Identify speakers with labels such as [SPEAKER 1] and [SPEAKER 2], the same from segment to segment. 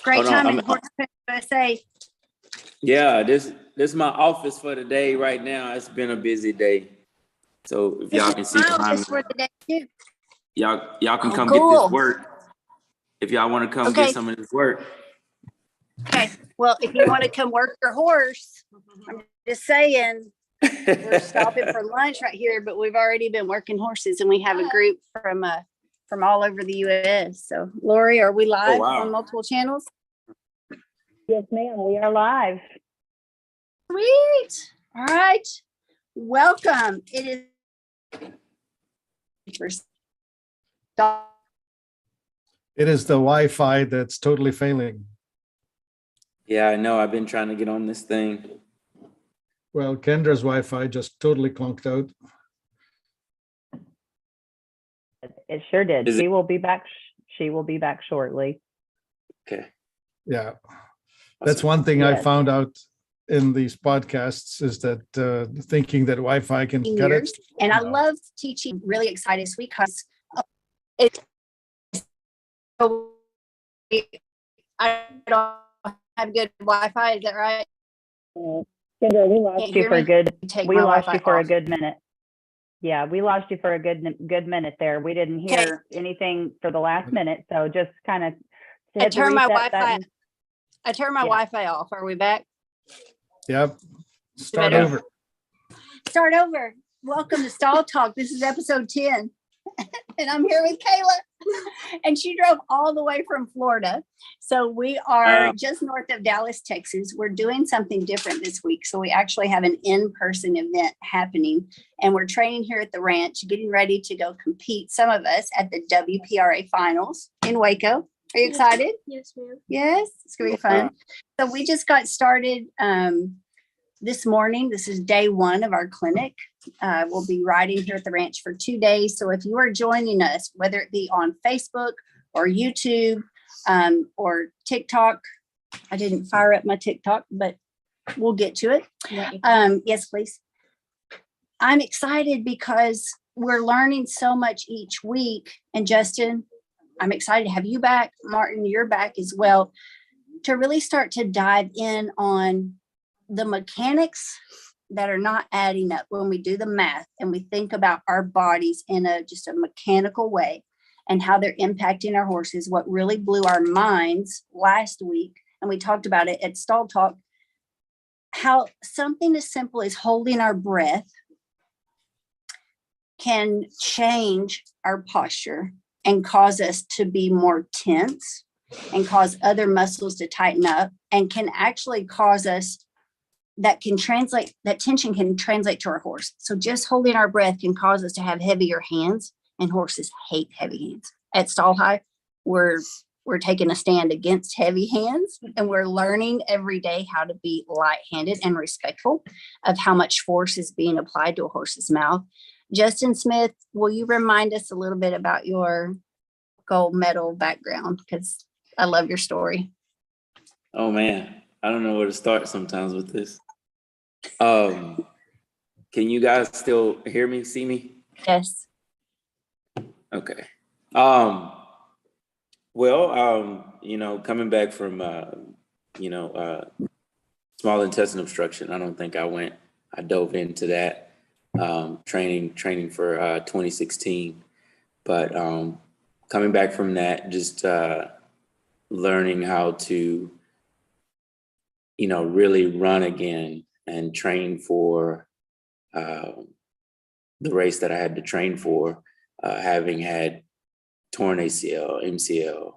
[SPEAKER 1] Great
[SPEAKER 2] Hold on,
[SPEAKER 1] time
[SPEAKER 2] I'm-
[SPEAKER 1] in Horse USA.
[SPEAKER 2] Yeah, this is my office for the day right now. It's been a busy day. So if y'all can see
[SPEAKER 1] My
[SPEAKER 2] behind
[SPEAKER 1] office
[SPEAKER 2] me,
[SPEAKER 1] for the day too.
[SPEAKER 2] y'all can
[SPEAKER 1] Oh,
[SPEAKER 2] come
[SPEAKER 1] cool.
[SPEAKER 2] get this work. If y'all want to come
[SPEAKER 1] Okay.
[SPEAKER 2] get some of this work.
[SPEAKER 1] Okay. Well, if you want to come work your horse, I'm just saying we're stopping for lunch right here, but we've already been working horses, and we have a group from all over the U.S. So, Lori, are we live
[SPEAKER 2] wow.
[SPEAKER 1] on multiple channels?
[SPEAKER 3] Yes, ma'am. We are live.
[SPEAKER 1] Sweet. All right. Welcome. It is
[SPEAKER 4] It is the Wi-Fi that's totally failing.
[SPEAKER 2] Yeah, I know. I've been trying to get on this thing.
[SPEAKER 4] Well, Kendra's Wi-Fi just totally clunked out.
[SPEAKER 3] It sure did.
[SPEAKER 2] Is it-
[SPEAKER 3] She will be back. She will be back shortly.
[SPEAKER 2] Okay.
[SPEAKER 4] Yeah, that's one thing I
[SPEAKER 3] Yes.
[SPEAKER 4] found out in these podcasts is that thinking that Wi-Fi can cut it.
[SPEAKER 1] years, and I love teaching. Really excited this week because it's I don't have good Wi-Fi. Is that right?
[SPEAKER 3] Kendra, we lost
[SPEAKER 1] Can't
[SPEAKER 3] you
[SPEAKER 1] hear
[SPEAKER 3] for a
[SPEAKER 1] me?
[SPEAKER 3] good.
[SPEAKER 1] Take
[SPEAKER 3] We
[SPEAKER 1] my
[SPEAKER 3] lost
[SPEAKER 1] Wi-Fi
[SPEAKER 3] you for a
[SPEAKER 1] off.
[SPEAKER 3] good minute. Yeah, we lost you for a good minute there. We didn't hear anything for the last minute, so just kind of
[SPEAKER 1] I turned my Wi-Fi.
[SPEAKER 3] button.
[SPEAKER 1] I turned my
[SPEAKER 3] Yeah.
[SPEAKER 1] Wi-Fi off. Are we back?
[SPEAKER 4] Yep. Start
[SPEAKER 1] Better.
[SPEAKER 4] over.
[SPEAKER 1] Start over. Welcome to Stall Talk. This is episode 10. And I'm here with Kayla. And she drove all the way from Florida. So we are just north of Dallas, Texas. We're doing something different this week. So we actually have an in-person event happening. And we're training here at the ranch, getting ready to go compete, some of us, at the WPRA finals in Waco. Are you excited?
[SPEAKER 5] Yes, ma'am.
[SPEAKER 1] Yes, it's gonna be fun. So we just got started this morning. This is day one of our clinic. We'll be riding here at the ranch for 2 days. So if you are joining us, whether it be on Facebook or YouTube or TikTok, I didn't fire up my TikTok, but we'll get to it. Yes, please. I'm excited because we're learning so much each week. And Justin, I'm excited to have you back. Martin, you're back as well, to really start to dive in on the mechanics that are not adding up when we do the math and we think about our bodies in just a mechanical way and how they're impacting our horses. What really blew our minds last week, and we talked about it at Stall Talk, how something as simple as holding our breath can change our posture and cause us to be more tense and cause other muscles to tighten up, and can actually cause us that tension can translate to our horse. So just holding our breath can cause us to have heavier hands, and horses hate heavy hands. At Stall High, we're taking a stand against heavy hands, and we're learning every day how to be light-handed and respectful of how much force is being applied to a horse's mouth. Justin Smith, will you remind us a little bit about your gold medal background? Because I love your story.
[SPEAKER 2] Oh man, I don't know where to start sometimes with this. Can you guys still hear me, see me?
[SPEAKER 1] Yes.
[SPEAKER 2] Okay. Coming back from small intestine obstruction, I don't think I dove into that training for 2016. But coming back from that, just learning how to, really run again and train for the race that I had to train for, having had torn ACL, MCL,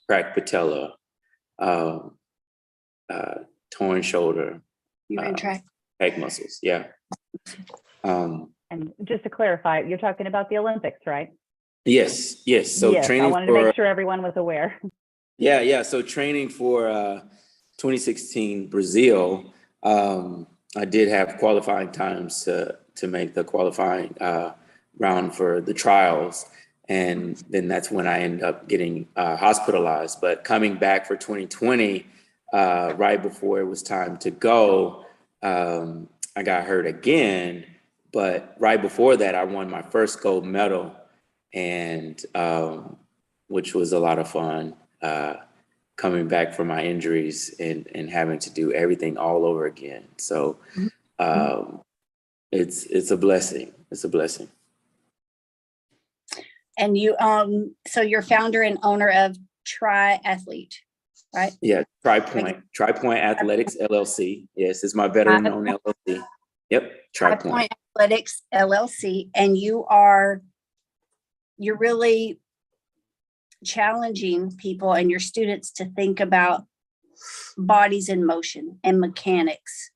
[SPEAKER 2] cracked patella, torn shoulder,
[SPEAKER 1] You're in track.
[SPEAKER 2] pec muscles. Yeah.
[SPEAKER 3] And just to clarify, you're talking about the Olympics, right?
[SPEAKER 2] Yes. So
[SPEAKER 3] yes,
[SPEAKER 2] training
[SPEAKER 3] I wanted
[SPEAKER 2] for,
[SPEAKER 3] to make sure everyone was aware.
[SPEAKER 2] Yeah. So training for 2016 Brazil, I did have qualifying times to make the qualifying round for the trials. And then that's when I ended up getting hospitalized. But coming back for 2020, right before it was time to go, I got hurt again. But right before that, I won my first gold medal, and which was a lot of fun. coming back from my injuries and having to do everything all over again. So it's a blessing. It's a blessing.
[SPEAKER 1] And you, so you're founder and owner of Triathlete, right?
[SPEAKER 2] Yeah, TriPoint Athletics LLC. Yes, it's my veteran-owned LLC. Yep, TriPoint
[SPEAKER 1] Athletics LLC, and you're really challenging people and your students to think about bodies in motion and mechanics.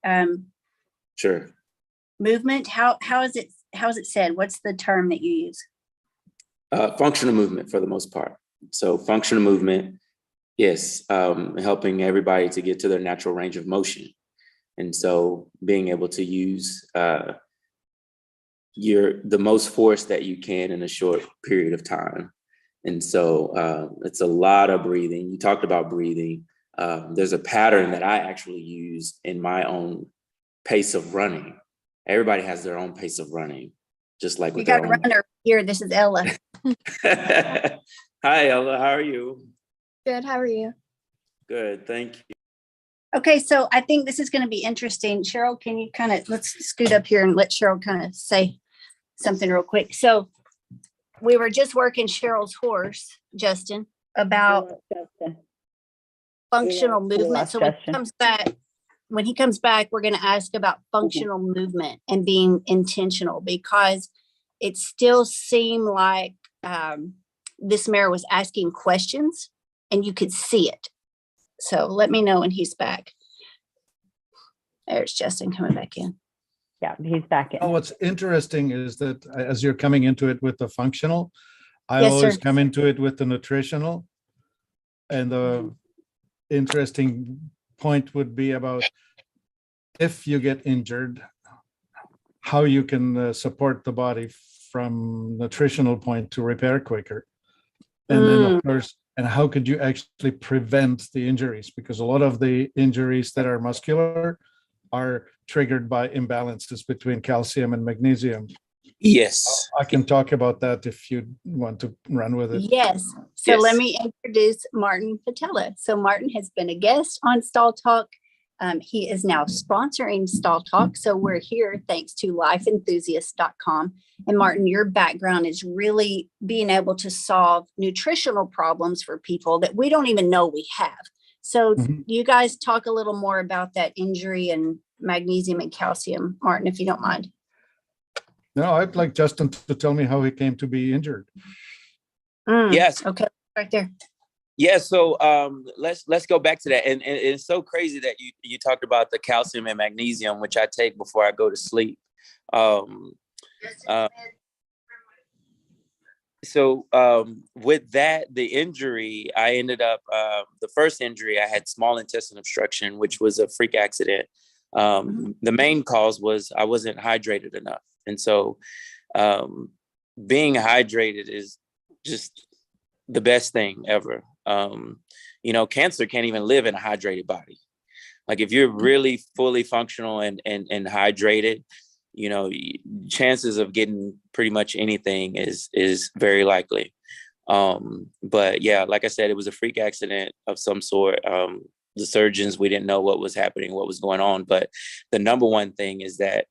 [SPEAKER 2] Sure.
[SPEAKER 1] Movement. How is it said? What's the term that you use?
[SPEAKER 2] Functional movement for the most part. So functional movement, yes, helping everybody to get to their natural range of motion. And so being able to use the most force that you can in a short period of time. And so it's a lot of breathing. You talked about breathing. There's a pattern that I actually use in my own pace of running. Everybody has their own pace of running, just like
[SPEAKER 1] you
[SPEAKER 2] with
[SPEAKER 1] got
[SPEAKER 2] their
[SPEAKER 1] a
[SPEAKER 2] own.
[SPEAKER 1] runner here. This is Ella.
[SPEAKER 2] Hi, Ella. How are you?
[SPEAKER 5] Good. How are you?
[SPEAKER 2] Good. Thank you.
[SPEAKER 1] Okay, so I think this is going to be interesting. Cheryl, can you let's scoot up here and let Cheryl kind of say something real quick. So we were just working Cheryl's horse, Justin, about functional movement. So when he comes back, we're going to ask about functional movement and being intentional, because it still seemed like this mare was asking questions and you could see it. So let me know when he's back. There's Justin coming back in.
[SPEAKER 3] Yeah, he's back in.
[SPEAKER 4] Oh, what's interesting is that as you're coming into it with the functional, I
[SPEAKER 1] Yes,
[SPEAKER 4] always
[SPEAKER 1] sir.
[SPEAKER 4] come into it with the nutritional. And the interesting point would be about if you get injured, how you can support the body from nutritional point to repair quicker. And then of course, and how could you actually prevent the injuries? Because a lot of the injuries that are muscular are triggered by imbalances between calcium and magnesium.
[SPEAKER 2] Yes.
[SPEAKER 4] I can talk about that if you want to run with it.
[SPEAKER 1] Yes. So
[SPEAKER 2] Yes.
[SPEAKER 1] let me introduce Martin Patella. So Martin has been a guest on Stall Talk. He is now sponsoring Stall Talk. So we're here thanks to lifeenthusiast.com. And Martin, your background is really being able to solve nutritional problems for people that we don't even know we have. So you guys talk a little more about that injury and magnesium and calcium, Martin, if you don't mind.
[SPEAKER 4] No, I'd like Justin to tell me how he came to be injured.
[SPEAKER 2] Yes.
[SPEAKER 1] Okay, right there.
[SPEAKER 2] Yeah, so let's go back to that, and it's so crazy that you talked about the calcium and magnesium, which I take before I go to sleep. So with that, the injury, I ended up the first injury, I had small intestine obstruction, which was a freak accident. The main cause was I wasn't hydrated enough, and so being hydrated is just the best thing ever. Cancer can't even live in a hydrated body. Like if you're really fully functional and hydrated, chances of getting pretty much anything is very likely. But yeah, like I said, it was a freak accident of some sort. The surgeons, we didn't know what was happening, what was going on. But the number one thing is that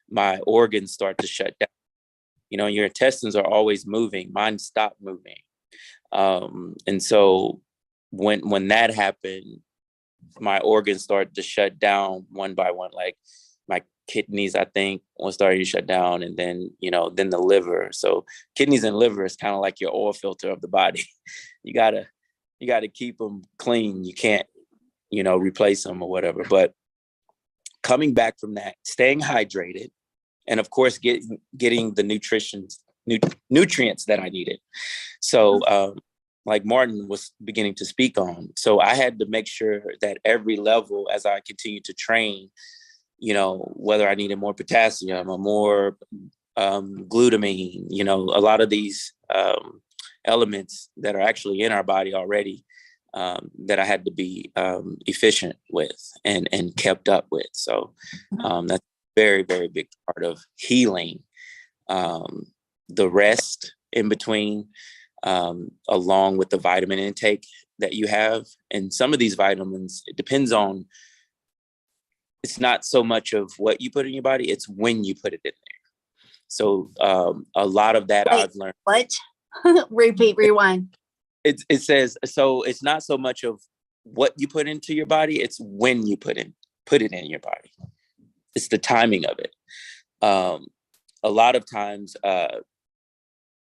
[SPEAKER 2] my organs start to shut down. Your intestines are always moving. Mine stopped moving. And so when that happened, my organs started to shut down one by one, like my kidneys, I think, was starting to shut down, and then, then the liver. So kidneys and liver is kind of like your oil filter of the body. You gotta keep them clean. You can't, replace them or whatever. But coming back from that, staying hydrated, and of course, getting the nutrients that I needed. So, like Martin was beginning to speak on, so I had to make sure that every level, as I continued to train, whether I needed more potassium or more glutamine, a lot of these elements that are actually in our body already, that I had to be efficient with and kept up with. So that's a very, very big part of healing. The rest in between, along with the vitamin intake that you have. And some of these vitamins, it depends on, it's not so much of what you put in your body, it's when you put it in there. So a lot of that
[SPEAKER 1] Wait,
[SPEAKER 2] I've learned.
[SPEAKER 1] What? Rewind.
[SPEAKER 2] It says, so it's not so much of what you put into your body, it's when you put it in your body. It's the timing of it. A lot of times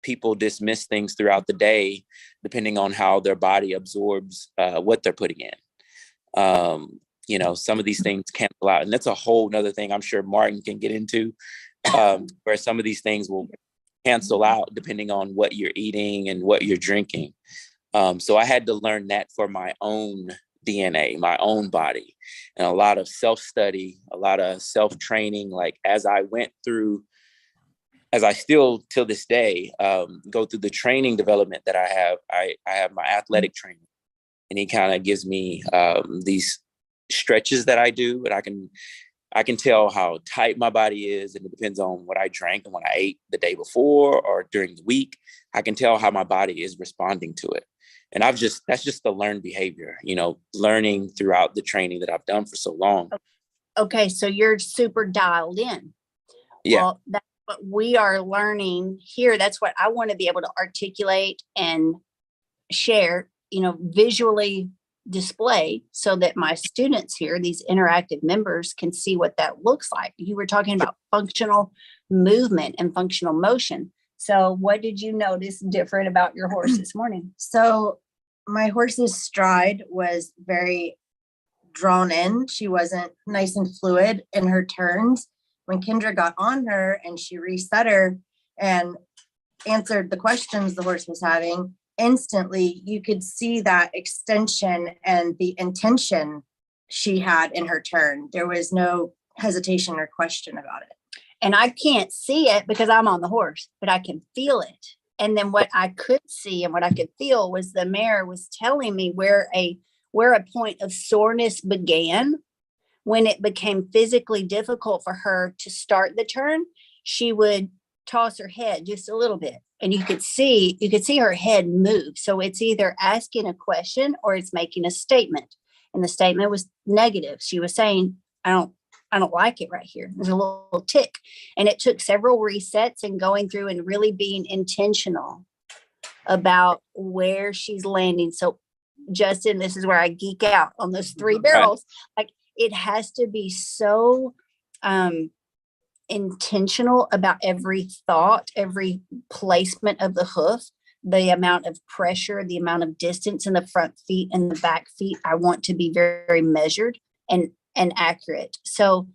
[SPEAKER 2] people dismiss things throughout the day, depending on how their body absorbs what they're putting in. You know, some of these things cancel out, and that's a whole nother thing I'm sure Martin can get into, where some of these things will cancel out depending on what you're eating and what you're drinking. So I had to learn that for my own DNA, my own body, and a lot of self-study, a lot of self-training. Like as I went through, as I still till this day go through the training development that I have my athletic trainer, and he kind of gives me these stretches that I do, and I can tell how tight my body is, and it depends on what I drank and what I ate the day before or during the week. I can tell how my body is responding to it. And that's just the learned behavior, you know, learning throughout the training that I've done for so long.
[SPEAKER 1] Okay, so you're super dialed in.
[SPEAKER 2] Yeah.
[SPEAKER 1] Well, that's what we are learning here. That's what I want to be able to articulate and share, you know, visually display, so that my students here, these interactive members, can see what that looks like. You were talking about functional movement and functional motion. So what did you notice different about your horse this morning?
[SPEAKER 5] So my horse's stride was very drawn in. She wasn't nice and fluid in her turns. When Kendra got on her and she reset her and answered the questions the horse was having, instantly you could see that extension and the intention she had in her turn. There was no hesitation or question about it.
[SPEAKER 1] And I can't see it because I'm on the horse, but I can feel it. And then what I could see and what I could feel was the mare was telling me where a point of soreness began. When it became physically difficult for her to start the turn, she would toss her head just a little bit, and you could see her head move. So it's either asking a question or it's making a statement. And the statement was negative. She was saying, I don't like it right here. There's a little tick. And it took several resets and going through and really being intentional about where she's landing. So Justin, this is where I geek out on those 3 barrels. Like, it has to be so intentional about every thought, every placement of the hoof, the amount of pressure, the amount of distance in the front feet and the back feet. I want to be very, very measured and accurate. So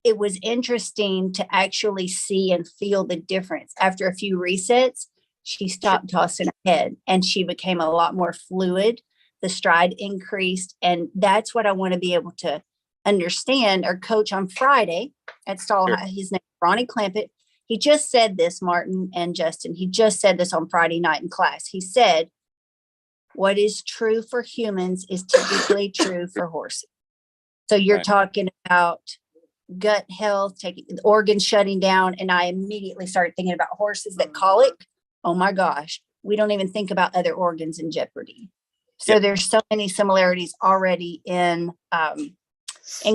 [SPEAKER 1] it was interesting to actually see and feel the difference. After a few resets, she stopped tossing her head and she became a lot more fluid. The stride increased. And that's what I want to be able to understand or coach on Friday at Stall. Sure. His name is Ronnie Clampett. He just said this, Martin and Justin, he just said this on Friday night in class. He said, what is true for humans is typically true for horses. So you're talking about gut health, taking the organs shutting down. And I immediately started thinking about horses that colic. Oh my gosh, we don't even think about other organs in jeopardy. So there's so many similarities already in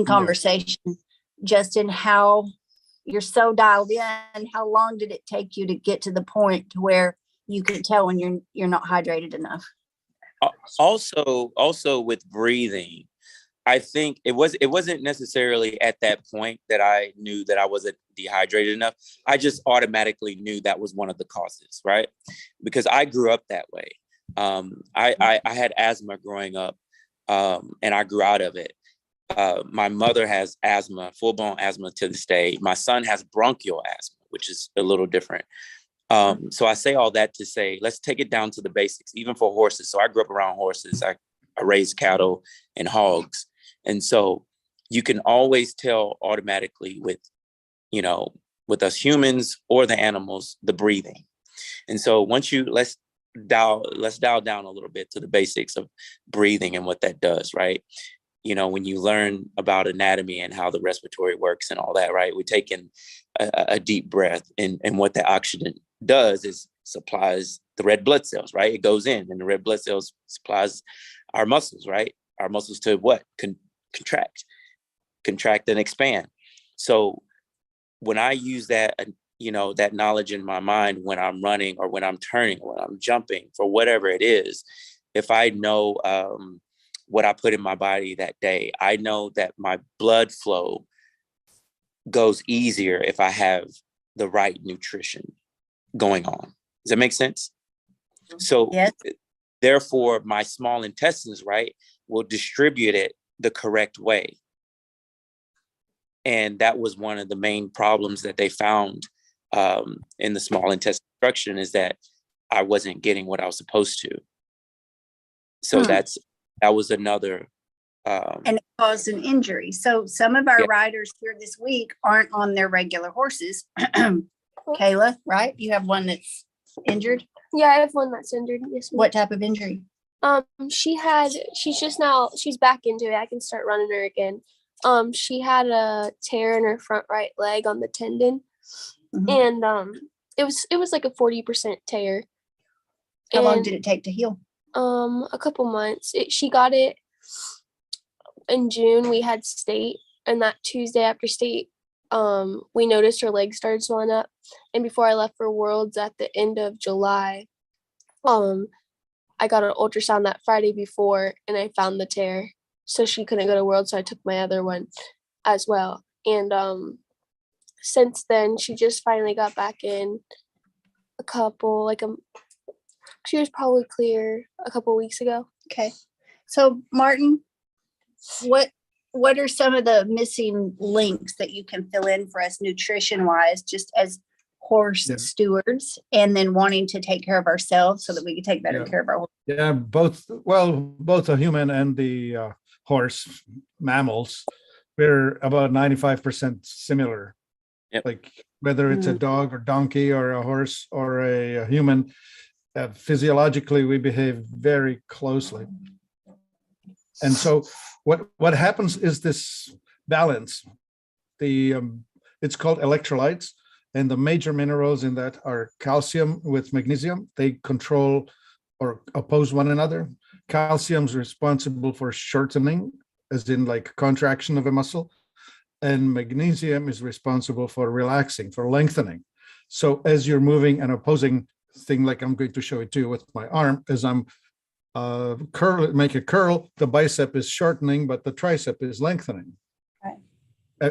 [SPEAKER 1] conversation. Justin, how you're so dialed in, how long did it take you to get to the point to where you can tell when you're not hydrated enough?
[SPEAKER 2] Also with breathing, I think it wasn't necessarily at that point that I knew that I wasn't dehydrated enough. I just automatically knew that was one of the causes, right? Because I grew up that way. I had asthma growing up, and I grew out of it. My mother has asthma, full-blown asthma to this day. My son has bronchial asthma, which is a little different. So I say all that to say, let's take it down to the basics, even for horses. So I grew up around horses. I raised cattle and hogs. And so you can always tell automatically with us humans or the animals, the breathing. And so once let's dial down a little bit to the basics of breathing and what that does, right? When you learn about anatomy and how the respiratory works and all that, right? We take in a deep breath, and what the oxygen does is supplies the red blood cells, right? It goes in, and the red blood cells supplies our muscles, right? Our muscles to what? Contract and expand. So when I use that, that knowledge in my mind when I'm running or when I'm turning or when I'm jumping for whatever it is, if I know what I put in my body that day, I know that my blood flow goes easier if I have the right nutrition going on. Does that make sense? So
[SPEAKER 1] Yes.
[SPEAKER 2] therefore my small intestines, right, will distribute it the correct way. And that was one of the main problems that they found in the small intestine obstruction, is that I wasn't getting what I was supposed to. So that was another.
[SPEAKER 1] And it caused an injury. So some of our
[SPEAKER 2] Yeah.
[SPEAKER 1] riders here this week aren't on their regular horses. Kayla, right? You have one that's injured.
[SPEAKER 6] Yeah, I have one that's injured. Yes, ma'am.
[SPEAKER 1] What type of injury?
[SPEAKER 6] She's back into it. I can start running her again. She had a tear in her front right leg on the tendon,
[SPEAKER 1] Mhm.
[SPEAKER 6] and it was like a 40% tear.
[SPEAKER 1] How long
[SPEAKER 6] And,
[SPEAKER 1] did it take to heal?
[SPEAKER 6] a couple months. She got it in June. We had state, and that Tuesday after state, we noticed her leg started swelling up. And before I left for Worlds at the end of July, I got an ultrasound that Friday before, and I found the tear. So she couldn't go to Worlds, so I took my other one as well. And since then, she just finally got back in she was probably clear a couple weeks ago.
[SPEAKER 1] Okay. So Martin, what are some of the missing links that you can fill in for us nutrition wise, just as horse
[SPEAKER 4] Yeah.
[SPEAKER 1] stewards, and then wanting to take care of ourselves so that we can take better
[SPEAKER 4] Yeah.
[SPEAKER 1] care of our horse?
[SPEAKER 4] Yeah, both the human and the horse mammals, we're about 95% similar.
[SPEAKER 2] Yep.
[SPEAKER 4] Like whether it's a dog or donkey or a horse or a human, physiologically we behave very closely. And so what happens is this balance. It's called electrolytes, and the major minerals in that are calcium with magnesium. They control or oppose one another. Calcium is responsible for shortening, as in like contraction of a muscle, and magnesium is responsible for relaxing, for lengthening. So as you're moving an opposing thing, like I'm going to show it to you with my arm, as I'm make a curl, the bicep is shortening, but the tricep is lengthening.
[SPEAKER 1] Right.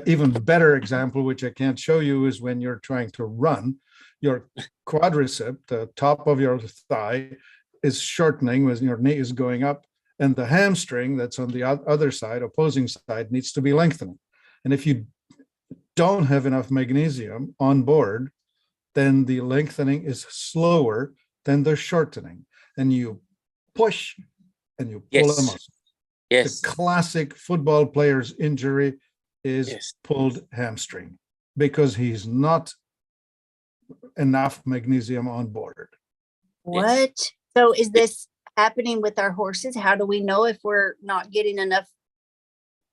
[SPEAKER 4] Even better example, which I can't show you, is when you're trying to run, your quadricep, the top of your thigh, is shortening when your knee is going up, and the hamstring that's on the other side, opposing side, needs to be lengthening. And if you don't have enough magnesium on board, then the lengthening is slower than the shortening, and you push and you pull a muscle.
[SPEAKER 2] Yes.
[SPEAKER 4] The classic football player's injury is pulled hamstring because he's not enough magnesium on board.
[SPEAKER 1] What? So is this happening with our horses? How do we know if we're not getting enough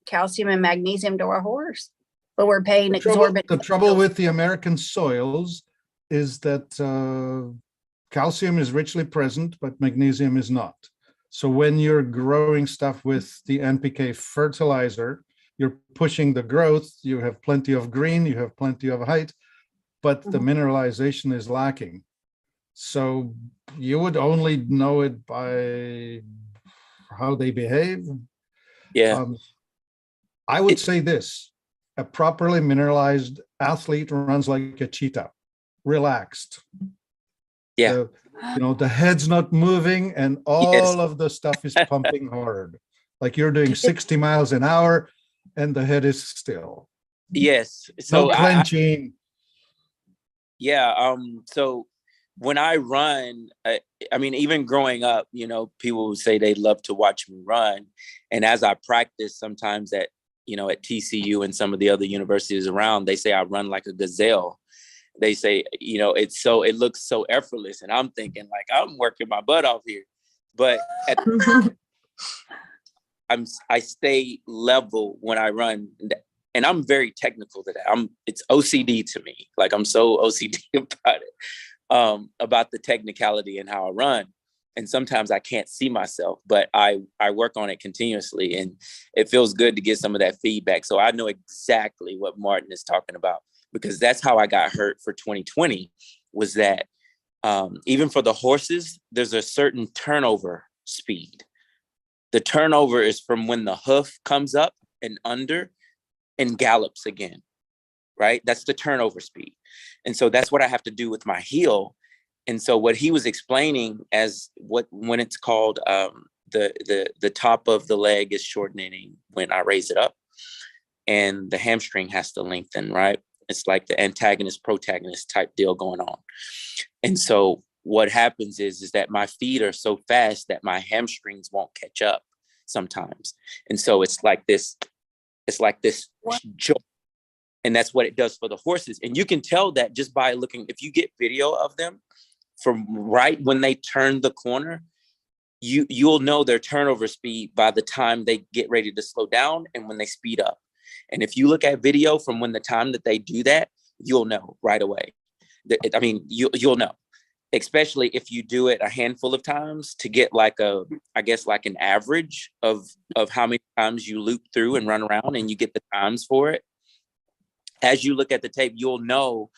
[SPEAKER 1] calcium and magnesium to our horse, but we're paying exorbitant?
[SPEAKER 4] The trouble with the American soils is that calcium is richly present, but magnesium is not. So when you're growing stuff with the NPK fertilizer, you're pushing the growth, you have plenty of green, you have plenty of height, but the mineralization is lacking. So you would only know it by how they behave.
[SPEAKER 2] Yeah.
[SPEAKER 4] I would say this: a properly mineralized athlete runs like a cheetah, relaxed.
[SPEAKER 2] Yeah.
[SPEAKER 4] The head's not moving and all of the stuff is pumping hard. Like you're doing 60 miles an hour and the head is still.
[SPEAKER 2] Yes. So
[SPEAKER 4] No clenching.
[SPEAKER 2] So when I run, I mean, even growing up, people would say they love to watch me run. And as I practice sometimes at TCU and some of the other universities around, they say I run like a gazelle. They say, it looks so effortless. And I'm thinking like, I'm working my butt off here. But I stay level when I run. And I'm very technical to that. It's OCD to me. Like I'm so OCD about it. about the technicality and how I run. And sometimes I can't see myself, but I work on it continuously, and it feels good to get some of that feedback. So I know exactly what Martin is talking about, because that's how I got hurt for 2020, was that even for the horses, there's a certain turnover speed. The turnover is from when the hoof comes up and under and gallops again, right? That's the turnover speed. And so that's what I have to do with my heel. And so what he was explaining as when it's called the top of the leg is shortening when I raise it up, and the hamstring has to lengthen, right? It's like the antagonist protagonist type deal going on. And so what happens is that my feet are so fast that my hamstrings won't catch up sometimes. And so it's like this jolt. And that's what it does for the horses. And you can tell that just by looking, if you get video of them from right when they turn the corner, you'll know their turnover speed by the time they get ready to slow down and when they speed up. And if you look at video from when the time that they do that, you'll know right away. I mean, you'll know, especially if you do it a handful of times to get like like an average of how many times you loop through and run around, and you get the times for it. As you look at the tape, you'll know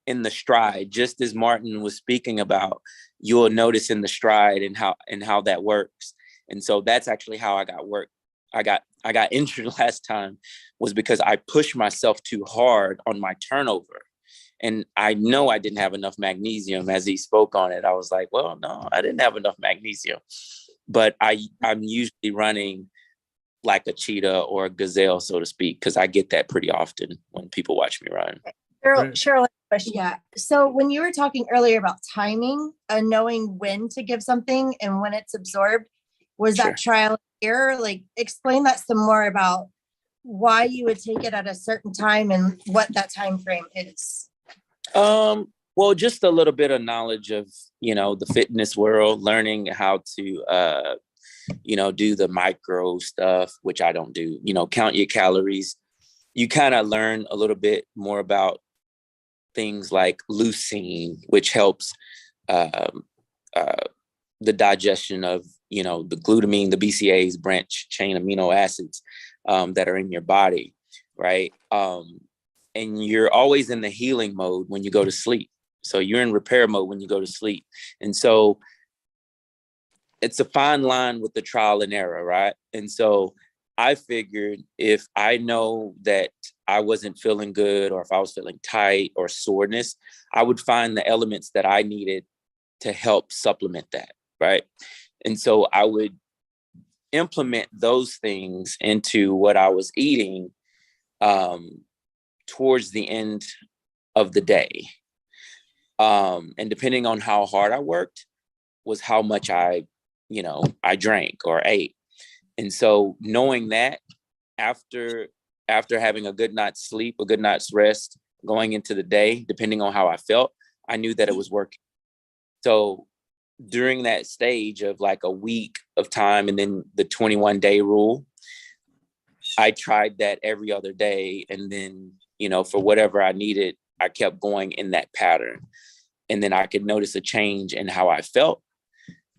[SPEAKER 2] in the stride, just as Martin was speaking about, you'll notice in the stride and how that works. And so that's actually how I got work. I got injured last time was because I pushed myself too hard on my turnover. And I know I didn't have enough magnesium. As he spoke on it, I was like, well, no, I didn't have enough magnesium. But I'm usually running like a cheetah or a gazelle, so to speak, because I get that pretty often when people watch me run.
[SPEAKER 1] Cheryl, question.
[SPEAKER 5] Yeah. So when you were talking earlier about timing and knowing when to give something and when it's absorbed, was that trial and error? Like, explain that some more about why you would take it at a certain time and what that time frame is.
[SPEAKER 2] Well, just a little bit of knowledge of, the fitness world, learning how to, do the micro stuff, which I don't do, count your calories. You kind of learn a little bit more about things like leucine, which helps the digestion of, the glutamine, the BCAAs, branch chain amino acids that are in your body, right? And you're always in the healing mode when you go to sleep. So you're in repair mode when you go to sleep. And so it's a fine line with the trial and error, right? And so I figured if I know that I wasn't feeling good, or if I was feeling tight or soreness, I would find the elements that I needed to help supplement that, right? And so I would implement those things into what I was eating towards the end of the day. And depending on how hard I worked was how much I drank or ate. And so knowing that after having a good night's sleep, a good night's rest, going into the day, depending on how I felt, I knew that it was working. So during that stage of like a week of time and then the 21-day rule, I tried that every other day. And then, for whatever I needed, I kept going in that pattern. And then I could notice a change in how I felt.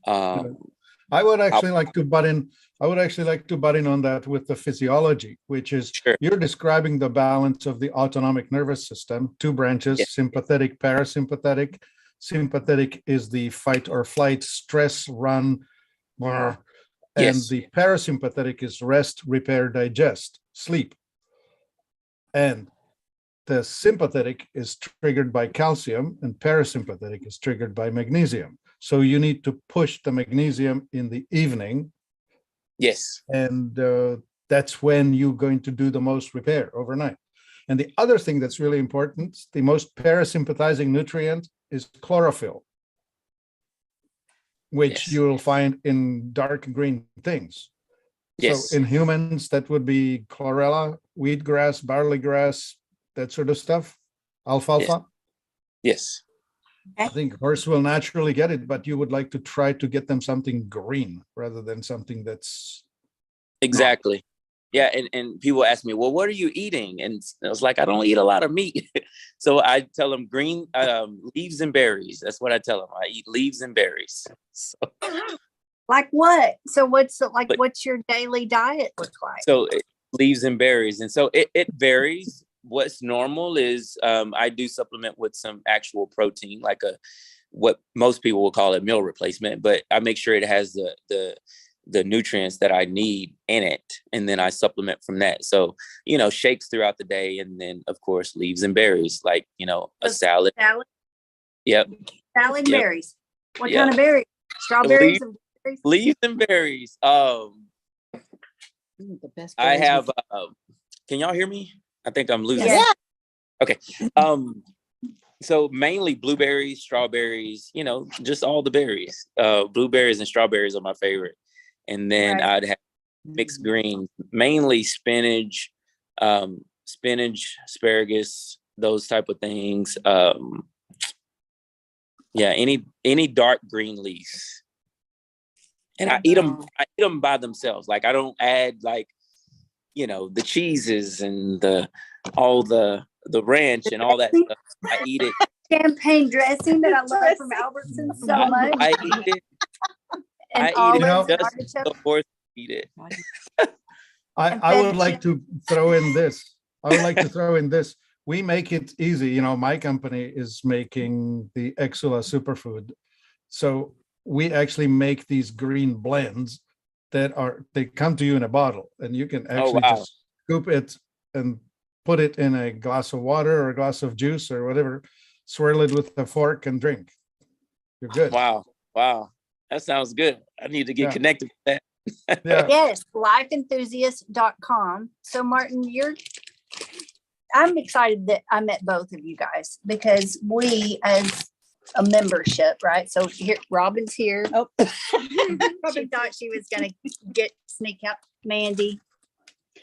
[SPEAKER 4] I would actually like to butt in on that with the physiology, which is You're describing the balance of the autonomic nervous system, two branches, sympathetic, parasympathetic. Sympathetic is the fight or flight, stress, run, and the parasympathetic is rest, repair, digest, sleep. And the sympathetic is triggered by calcium and parasympathetic is triggered by magnesium. So you need to push the magnesium in the evening.
[SPEAKER 2] Yes.
[SPEAKER 4] And that's when you're going to do the most repair overnight. And the other thing that's really important, the most parasympathizing nutrient is chlorophyll, which you will find in dark green things.
[SPEAKER 2] Yes.
[SPEAKER 4] So in humans, that would be chlorella, wheatgrass, barley grass, that sort of stuff, alfalfa.
[SPEAKER 2] Yes.
[SPEAKER 4] I think horse will naturally get it, but you would like to try to get them something green rather than something that's
[SPEAKER 2] exactly. Yeah, and people ask me, well, what are you eating? And I was like, I don't eat a lot of meat. So I tell them green leaves and berries. That's what I tell them. I eat leaves and berries. So,
[SPEAKER 1] Like what? So
[SPEAKER 2] But-
[SPEAKER 1] what's your daily diet look like?
[SPEAKER 2] so leaves and berries. And so it varies. What's normal is I do supplement with some actual protein, like what most people will call a meal replacement, but I make sure it has the nutrients that I need in it. And then I supplement from that. So, shakes throughout the day. And then of course, leaves and berries, like, a salad.
[SPEAKER 1] Salad,
[SPEAKER 2] Yep.
[SPEAKER 1] salad
[SPEAKER 2] Yep.
[SPEAKER 1] berries. What
[SPEAKER 2] Yep.
[SPEAKER 1] kind of berries? Strawberries and berries?
[SPEAKER 2] Leaves and berries.
[SPEAKER 7] The best
[SPEAKER 2] I
[SPEAKER 7] berries we
[SPEAKER 2] have, can y'all hear me? I think I'm losing.
[SPEAKER 1] Yeah.
[SPEAKER 2] Okay. So mainly blueberries, strawberries, just all the berries. Blueberries and strawberries are my favorite. And then
[SPEAKER 1] Right.
[SPEAKER 2] I'd have mixed greens, mainly spinach, asparagus, those type of things. Yeah, any dark green leaves. And I eat them by themselves. Like I don't add the cheeses and all the ranch and all that stuff. I eat it.
[SPEAKER 1] Champagne dressing that I love from Albertsons so much.
[SPEAKER 2] I eat it.
[SPEAKER 1] And
[SPEAKER 2] I eat
[SPEAKER 1] olives
[SPEAKER 2] it
[SPEAKER 1] and
[SPEAKER 2] just
[SPEAKER 1] artichoke.
[SPEAKER 2] the horse eat it.
[SPEAKER 4] I would like to throw in this. I would like to throw in this. We make it easy. My company is making the Exula superfood. So we actually make these green blends they come to you in a bottle, and you can actually
[SPEAKER 2] wow.
[SPEAKER 4] just scoop it and put it in a glass of water or a glass of juice or whatever, swirl it with a fork and drink. You're good.
[SPEAKER 2] Wow. That sounds good. I need to get
[SPEAKER 4] Yeah.
[SPEAKER 2] connected with that.
[SPEAKER 4] Yeah.
[SPEAKER 1] Yes, lifeenthusiast.com. So Martin, I'm excited that I met both of you guys because we as a membership, right? So here, Robin's here. Oh, Robin thought she was gonna sneak out. Mandy,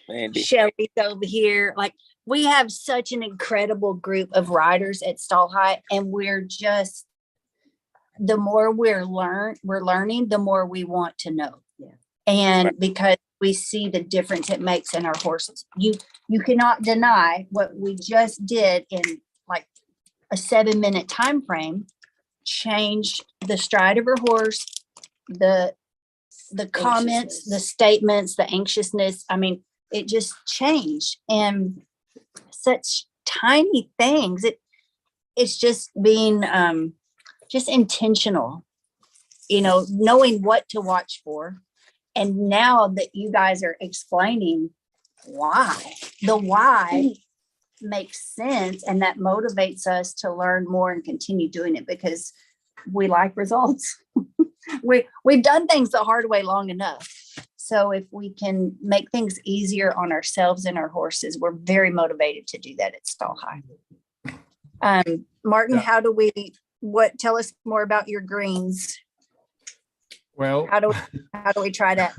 [SPEAKER 2] Mandy.
[SPEAKER 1] Shelly's over here. Like we have such an incredible group of riders at Stall High, and we're just the more we're learning, the more we want to know.
[SPEAKER 7] Yeah.
[SPEAKER 1] And
[SPEAKER 2] Right.
[SPEAKER 1] because we see the difference it makes in our horses. You cannot deny what we just did in like a 7-minute time frame, changed the stride of her horse, the comments, the statements, the anxiousness. I mean, it just changed, and such tiny things. It's just being just intentional, knowing what to watch for. And now that you guys are explaining the why makes sense, and that motivates us to learn more and continue doing it because we like results. We've done things the hard way long enough. So if we can make things easier on ourselves and our horses, we're very motivated to do that at Stall High. Martin,
[SPEAKER 4] Yeah.
[SPEAKER 1] tell us more about your greens.
[SPEAKER 4] Well,
[SPEAKER 1] How do we try that?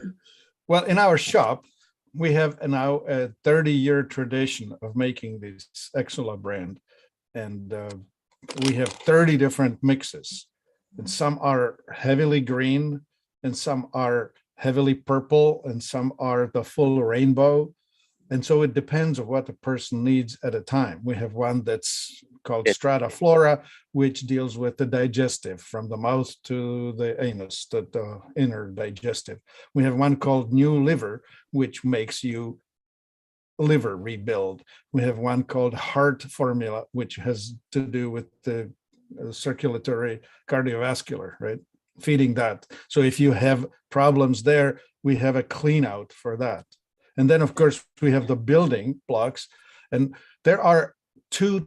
[SPEAKER 4] Well, in our shop, we have now a 30-year tradition of making this Exula brand. And we have 30 different mixes. And some are heavily green, and some are heavily purple, and some are the full rainbow. And so it depends on what the person needs at a time. We have one that's called Strata Flora, which deals with the digestive, from the mouth to the anus, the inner digestive. We have one called New Liver, which makes you liver rebuild. We have one called Heart Formula, which has to do with the circulatory cardiovascular, right? Feeding that. So if you have problems there, we have a clean out for that. And then, of course, we have the building blocks. And there are two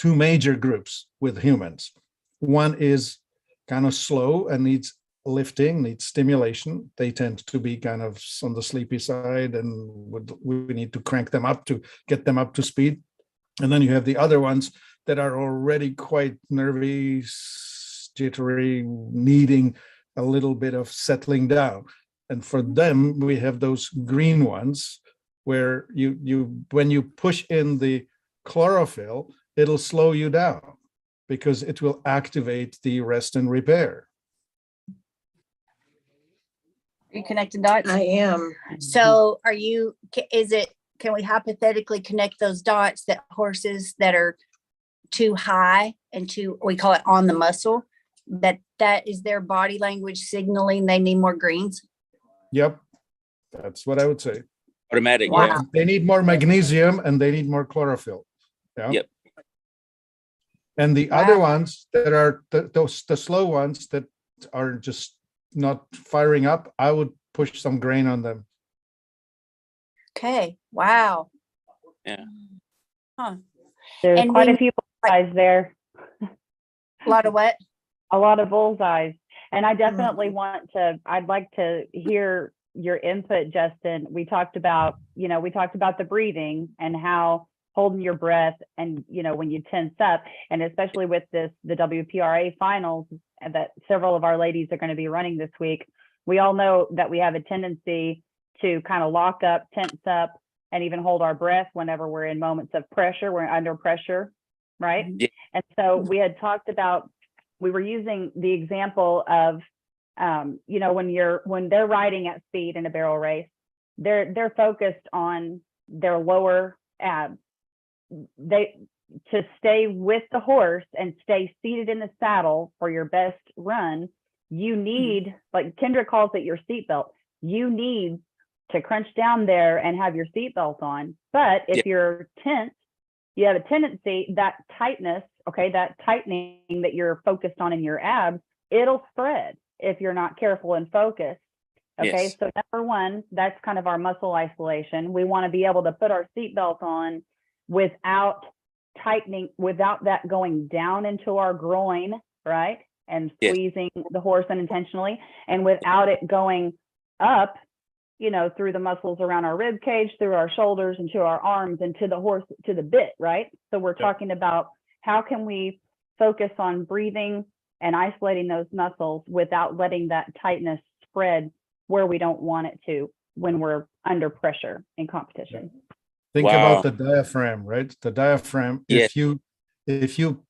[SPEAKER 4] major groups with humans. One is kind of slow and needs lifting, needs stimulation. They tend to be kind of on the sleepy side, and we need to crank them up to get them up to speed. And then you have the other ones that are already quite nervy, jittery, needing a little bit of settling down. And for them, we have those green ones where when you push in the chlorophyll, it'll slow you down because it will activate the rest and repair.
[SPEAKER 1] Are you connecting dots?
[SPEAKER 5] I am.
[SPEAKER 1] So are you, can we hypothetically connect those dots that horses that are too high and we call it on the muscle, that is their body language signaling they need more greens?
[SPEAKER 4] Yep, that's what I would say.
[SPEAKER 2] Automatic,
[SPEAKER 1] Wow.
[SPEAKER 2] yeah.
[SPEAKER 4] They need more magnesium and they need more chlorophyll. Yeah.
[SPEAKER 2] Yep.
[SPEAKER 4] And the other ones that are the slow ones that are just not firing up, I would push some grain on them.
[SPEAKER 1] Okay, wow.
[SPEAKER 2] Yeah.
[SPEAKER 1] Huh,
[SPEAKER 3] There's
[SPEAKER 1] And
[SPEAKER 3] quite
[SPEAKER 1] we-
[SPEAKER 3] a few bullseyes there,
[SPEAKER 1] a lot of what?
[SPEAKER 3] a lot of bullseyes. And I
[SPEAKER 1] Mm-hmm.
[SPEAKER 3] definitely I'd like to hear your input, Justin. We talked about the breathing and how holding your breath and, when you tense up, and especially with the WPRA finals that several of our ladies are going to be running this week, we all know that we have a tendency to kind of lock up, tense up, and even hold our breath whenever we're in moments of pressure, we're under pressure, right?
[SPEAKER 2] Yeah.
[SPEAKER 3] And so we had talked about, we were using the example of, when they're riding at speed in a barrel race, they're focused on their lower abs. To stay with the horse and stay seated in the saddle for your best run, you need, like Kendra calls it, your seatbelt. You need to crunch down there and have your seatbelt on. But if you're tense, you have a tendency, that tightness, okay, that tightening that you're focused on in your abs, it'll spread if you're not careful and focused. Okay,
[SPEAKER 2] Yes.
[SPEAKER 3] so number one, that's kind of our muscle isolation. We want to be able to put our seatbelt on without tightening, without that going down into our groin, right? And
[SPEAKER 2] Yes.
[SPEAKER 3] squeezing the horse unintentionally, and without it going up, through the muscles around our rib cage, through our shoulders, and to our arms, and to the horse, to the bit, right? So we're talking about how can we focus on breathing and isolating those muscles without letting that tightness spread where we don't want it to when we're under pressure in competition.
[SPEAKER 4] Think
[SPEAKER 2] Wow.
[SPEAKER 4] about the diaphragm, right? The diaphragm,
[SPEAKER 2] Yeah.
[SPEAKER 4] if you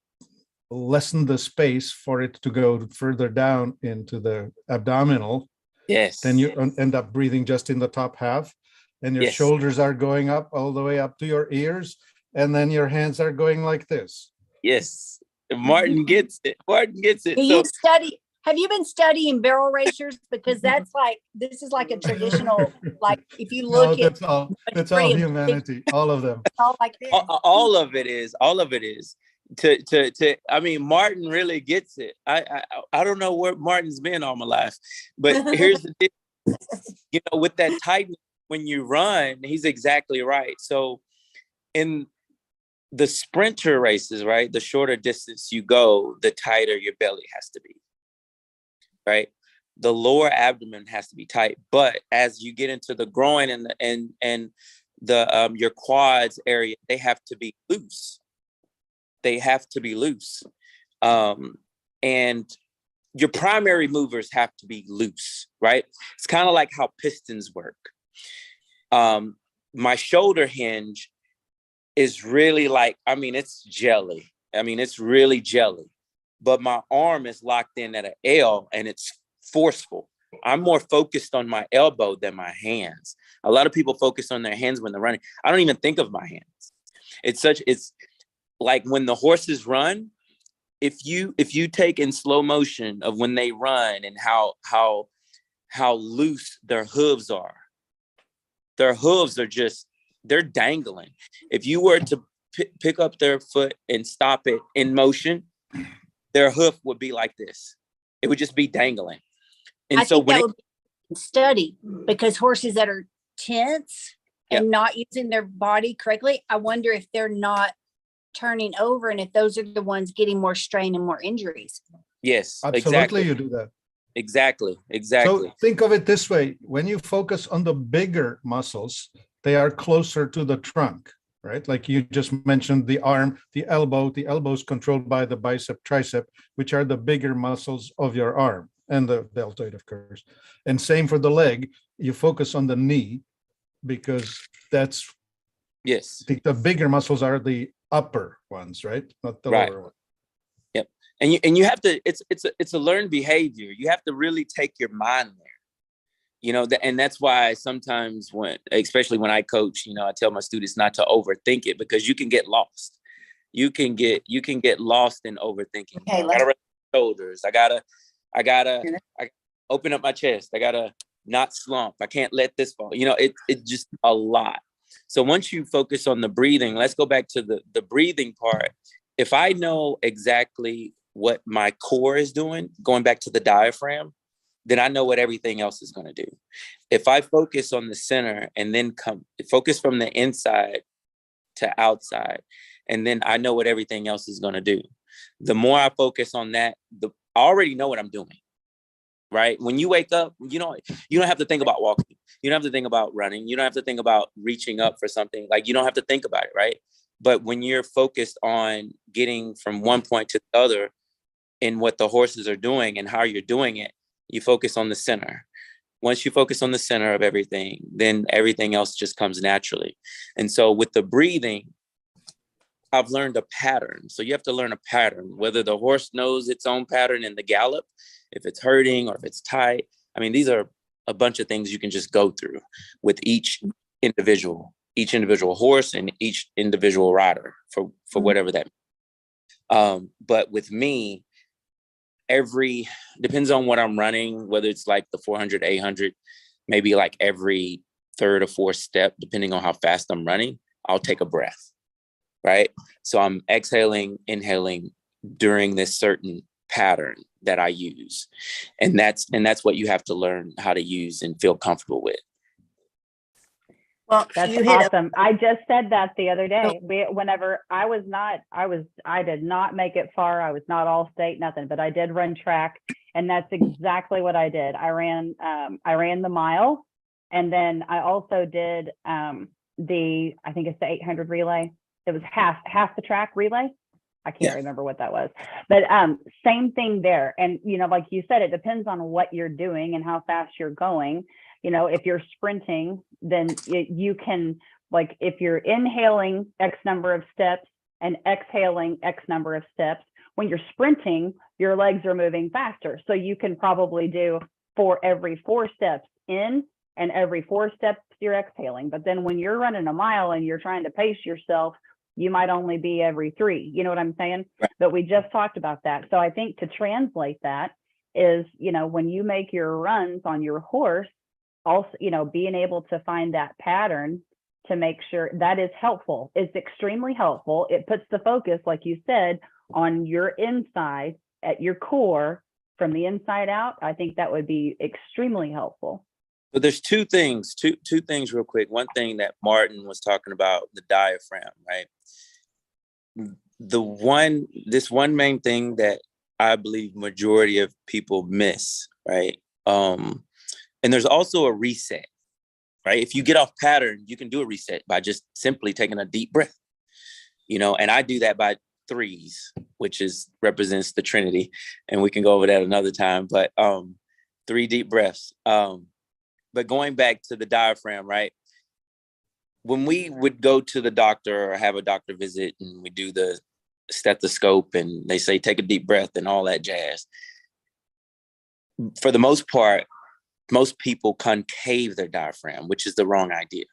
[SPEAKER 4] lessen the space for it to go further down into the abdominal,
[SPEAKER 2] Yes.
[SPEAKER 4] then you end up breathing just in the top half, and your
[SPEAKER 2] Yes.
[SPEAKER 4] shoulders are going up all the way up to your ears, and then your hands are going like this.
[SPEAKER 2] Yes. Martin gets it. Martin gets it. So
[SPEAKER 1] Have you been studying barrel racers? Because this is like a traditional, like if you
[SPEAKER 4] No,
[SPEAKER 1] look at
[SPEAKER 4] that's all humanity, all of them.
[SPEAKER 1] all like this.
[SPEAKER 2] all of it is. I mean, Martin really gets it. I don't know where Martin's been all my life, but here's the deal. With that tightness when you run, he's exactly right. So in the sprinter races, right, the shorter distance you go, the tighter your belly has to be, right? The lower abdomen has to be tight, but as you get into the groin and the your quads area, they have to be loose. They have to be loose. And your primary movers have to be loose, right? It's kind of like how pistons work. My shoulder hinge is really it's jelly. It's really jelly, but my arm is locked in at an L and it's forceful. I'm more focused on my elbow than my hands. A lot of people focus on their hands when they're running. I don't even think of my hands. It's like when the horses run, if you take in slow motion of when they run and how loose their hooves are. Their hooves are they're dangling. If you were to pick up their foot and stop it in motion, their hoof would be like this. It would just be dangling. And
[SPEAKER 1] I
[SPEAKER 2] so
[SPEAKER 1] think
[SPEAKER 2] when
[SPEAKER 1] that would be study, because horses that are tense and
[SPEAKER 2] Yep.
[SPEAKER 1] not using their body correctly, I wonder if they're not turning over and if those are the ones getting more strain and more injuries.
[SPEAKER 2] yes,
[SPEAKER 4] Absolutely,
[SPEAKER 2] exactly.
[SPEAKER 4] you do that.
[SPEAKER 2] Exactly.
[SPEAKER 4] So think of it this way: when you focus on the bigger muscles, they are closer to the trunk, right? Like you just mentioned, the arm, the elbow. The elbow is controlled by the bicep, tricep, which are the bigger muscles of your arm, and the deltoid, of course. And same for the leg. You focus on the knee because that's
[SPEAKER 2] Yes.
[SPEAKER 4] the bigger muscles are the upper ones, right? Not the
[SPEAKER 2] Right.
[SPEAKER 4] lower one.
[SPEAKER 2] And you have to, it's a learned behavior. You have to really take your mind there. And that's why sometimes especially when I coach, I tell my students not to overthink it, because you can get lost. You can get lost in overthinking.
[SPEAKER 1] Okay,
[SPEAKER 2] I gotta rest my shoulders. I gotta open up my chest. I gotta not slump. I can't let this fall. It's just a lot. So once you focus on the breathing, let's go back to the breathing part. If I know exactly what my core is doing, going back to the diaphragm, then I know what everything else is going to do. If I focus on the center and then focus from the inside to outside, and then I know what everything else is going to do. The more I focus on that, I already know what I'm doing. Right? When you wake up, you don't have to think about walking. You don't have to think about running. You don't have to think about reaching up for something. Like, you don't have to think about it, right? But when you're focused on getting from one point to the other in what the horses are doing and how you're doing it, you focus on the center. Once you focus on the center of everything, then everything else just comes naturally. And so with the breathing, I've learned a pattern. So you have to learn a pattern, whether the horse knows its own pattern in the gallop, if it's hurting or if it's tight. I mean, these are a bunch of things you can just go through with each individual horse and each individual rider for whatever that. But with me, depends on what I'm running, whether it's like the 400, 800, maybe like every third or fourth step, depending on how fast I'm running, I'll take a breath, right? So I'm exhaling, inhaling during this certain pattern that I use. And that's what you have to learn how to use and feel comfortable with.
[SPEAKER 5] Well,
[SPEAKER 3] That's
[SPEAKER 5] you hit
[SPEAKER 3] awesome. I just said that the other day. I did not make it far. I was not all state, nothing, but I did run track, and that's exactly what I did. I ran the mile, and then I also did I think it's the 800 relay. It was half the track relay. I can't remember what that was, but same thing there. And like you said, it depends on what you're doing and how fast you're going. If you're sprinting, then you can, like, if you're inhaling X number of steps and exhaling X number of steps, when you're sprinting, your legs are moving faster. So you can probably do for every 4 steps in and every 4 steps you're exhaling. But then when you're running a mile and you're trying to pace yourself, you might only be every 3. You know what I'm saying?
[SPEAKER 2] Right.
[SPEAKER 3] But we just talked about that. So I think to translate that is, when you make your runs on your horse, also, being able to find that pattern to make sure that is helpful. It's extremely helpful. It puts the focus, like you said, on your inside, at your core, from the inside out. I think that would be extremely helpful.
[SPEAKER 2] So there's two things real quick. One thing that Martin was talking about, the diaphragm, right? This one main thing that I believe majority of people miss, right? And there's also a reset, right? If you get off pattern, you can do a reset by just simply taking a deep breath, and I do that by 3s, which represents the Trinity. And we can go over that another time, but 3 deep breaths. But going back to the diaphragm, right? When we would go to the doctor or have a doctor visit and we do the stethoscope and they say, take a deep breath and all that jazz. For the most part, most people concave their diaphragm, which is the wrong idea.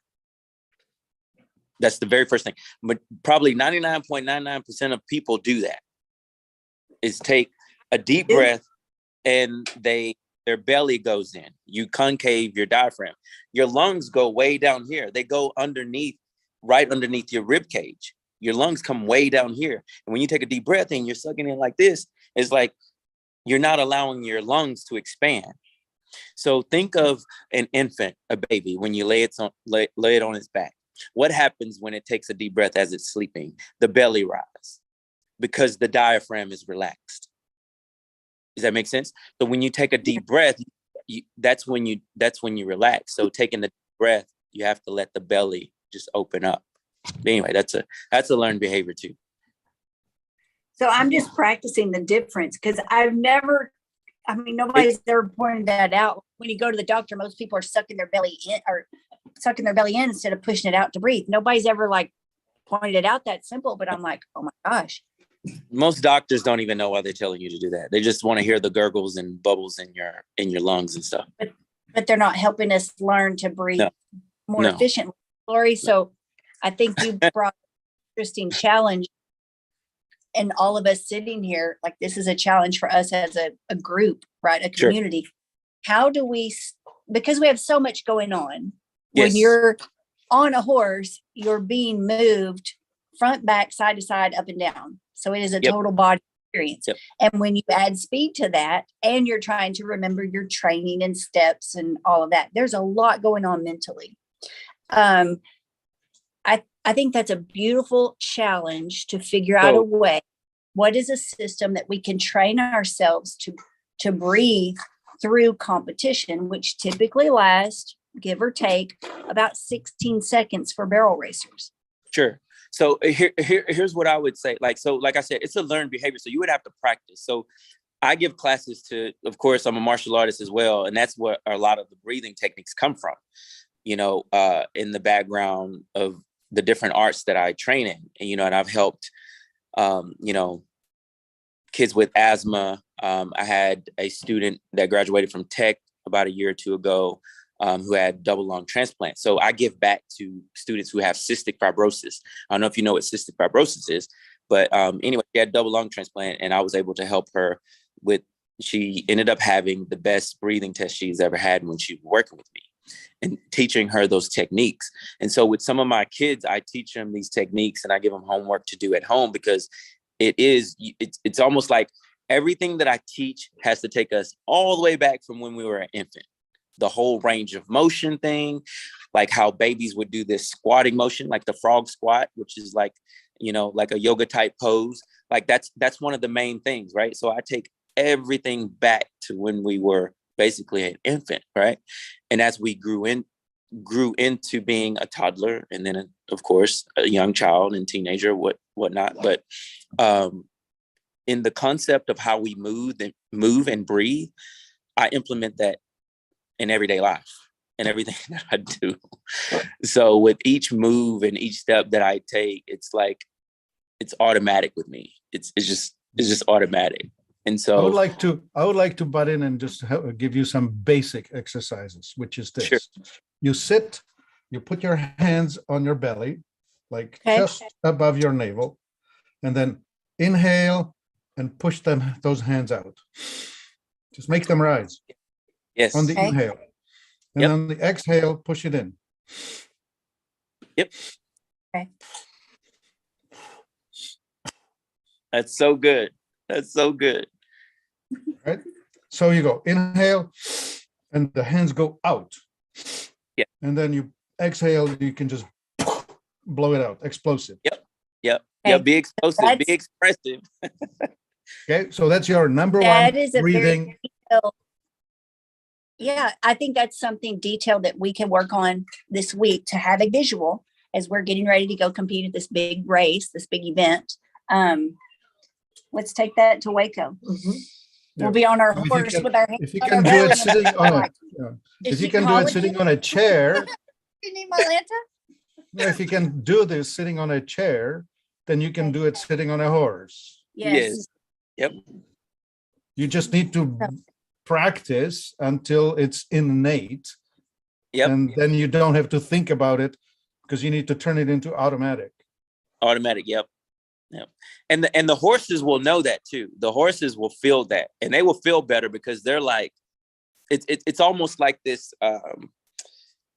[SPEAKER 2] That's the very first thing. But probably 99.99% of people do that, is take a deep breath and their belly goes in. You concave your diaphragm. Your lungs go way down here. They go right underneath your rib cage. Your lungs come way down here. And when you take a deep breath and you're sucking in like this, it's like you're not allowing your lungs to expand. So think of an infant, a baby, when you lay it on its back. What happens when it takes a deep breath as it's sleeping? The belly rises because the diaphragm is relaxed. Does that make sense? So when you take a deep breath, that's when you relax. So taking the breath, you have to let the belly just open up. But anyway, that's a learned behavior too.
[SPEAKER 1] So I'm just practicing the difference because nobody's ever pointed that out. When you go to the doctor, most people are sucking their belly in instead of pushing it out to breathe. Nobody's ever pointed it out that simple, but I'm like, oh my gosh.
[SPEAKER 2] Most doctors don't even know why they're telling you to do that. They just want to hear the gurgles and bubbles in your lungs and stuff.
[SPEAKER 1] but they're not helping us learn to breathe
[SPEAKER 2] No.
[SPEAKER 1] more
[SPEAKER 2] No.
[SPEAKER 1] efficiently, Lori. So I think you brought an interesting challenge. And all of us sitting here, like this is a challenge for us as a group, right? A
[SPEAKER 2] Sure.
[SPEAKER 1] community. How do we, because we have so much going on,
[SPEAKER 2] Yes.
[SPEAKER 1] when you're on a horse, you're being moved front, back, side to side, up and down. So it is a
[SPEAKER 2] Yep.
[SPEAKER 1] total body experience.
[SPEAKER 2] Yep.
[SPEAKER 1] And when you add speed to that and you're trying to remember your training and steps and all of that, there's a lot going on mentally. I think that's a beautiful challenge to figure out a
[SPEAKER 2] So-
[SPEAKER 1] way. What is a system that we can train ourselves to breathe through competition, which typically lasts, give or take, about 16 seconds for barrel racers?
[SPEAKER 2] Sure. So here's what I would say. Like I said, it's a learned behavior. So you would have to practice. So I give classes to, of course, I'm a martial artist as well. And that's where a lot of the breathing techniques come from, in the background of the different arts that I train in. And, and I've helped, kids with asthma. I had a student that graduated from Tech about a year or two ago, who had double lung transplant. So I give back to students who have cystic fibrosis. I don't know if you know what cystic fibrosis is, but anyway, she had double lung transplant, and I was able to help her she ended up having the best breathing test she's ever had when she was working with me and teaching her those techniques. And so with some of my kids, I teach them these techniques and I give them homework to do at home, because it's almost like everything that I teach has to take us all the way back from when we were an infant. The whole range of motion thing, like how babies would do this squatting motion, like the frog squat, which is like a yoga type pose. Like that's one of the main things, right? So I take everything back to when we were basically an infant, right? And as we grew into being a toddler, and then of course a young child and teenager, whatnot. But in the concept of how we move and breathe, I implement that in everyday life and everything that I do. So with each move and each step that I take, it's automatic with me. It's just automatic. And so
[SPEAKER 4] I would like to butt in and just give you some basic exercises, which is this.
[SPEAKER 2] Sure.
[SPEAKER 4] You sit, you put your hands on your belly, like
[SPEAKER 1] Okay.
[SPEAKER 4] just above your navel, and then inhale and push those hands out. Just make them rise
[SPEAKER 2] yes,
[SPEAKER 4] on the
[SPEAKER 1] Okay.
[SPEAKER 4] inhale. And
[SPEAKER 2] Yep.
[SPEAKER 4] on the exhale, push it in.
[SPEAKER 2] Yep.
[SPEAKER 1] Okay.
[SPEAKER 2] That's so good. That's so good.
[SPEAKER 4] Right? So you go inhale and the hands go out.
[SPEAKER 2] Yeah.
[SPEAKER 4] And then you exhale, you can just blow it out, explosive.
[SPEAKER 2] Yep.
[SPEAKER 1] Okay.
[SPEAKER 2] Be explosive,
[SPEAKER 1] That's-
[SPEAKER 2] be expressive.
[SPEAKER 4] Okay. So that's your number
[SPEAKER 1] That
[SPEAKER 4] one
[SPEAKER 1] is a
[SPEAKER 4] breathing.
[SPEAKER 1] very detailed. Yeah, I think that's something detailed that we can work on this week to have a visual as we're getting ready to go compete at this big race, this big event. Let's take that to Waco.
[SPEAKER 5] Mhm.
[SPEAKER 4] Yeah.
[SPEAKER 1] We'll be on our
[SPEAKER 4] If you
[SPEAKER 1] horse
[SPEAKER 4] can-
[SPEAKER 1] with our hands
[SPEAKER 4] If you
[SPEAKER 1] on
[SPEAKER 4] can
[SPEAKER 1] our
[SPEAKER 4] do
[SPEAKER 1] belly
[SPEAKER 4] it
[SPEAKER 1] and
[SPEAKER 4] sitting
[SPEAKER 1] our
[SPEAKER 4] on
[SPEAKER 1] back.
[SPEAKER 4] if
[SPEAKER 1] Is
[SPEAKER 4] you
[SPEAKER 1] she
[SPEAKER 4] can do it
[SPEAKER 1] calling
[SPEAKER 4] sitting
[SPEAKER 1] you?
[SPEAKER 4] on a chair,
[SPEAKER 1] You need my lanta?
[SPEAKER 4] if you can do this sitting on a chair, then you can do it sitting on a horse.
[SPEAKER 1] Yes.
[SPEAKER 2] Yep.
[SPEAKER 4] You just need to practice until it's innate,
[SPEAKER 2] Yep.
[SPEAKER 4] and then you don't have to think about it because you need to turn it into automatic.
[SPEAKER 2] Automatic. Yep. And the horses will know that too. The horses will feel that, and they will feel better because they're like, it's almost like this. I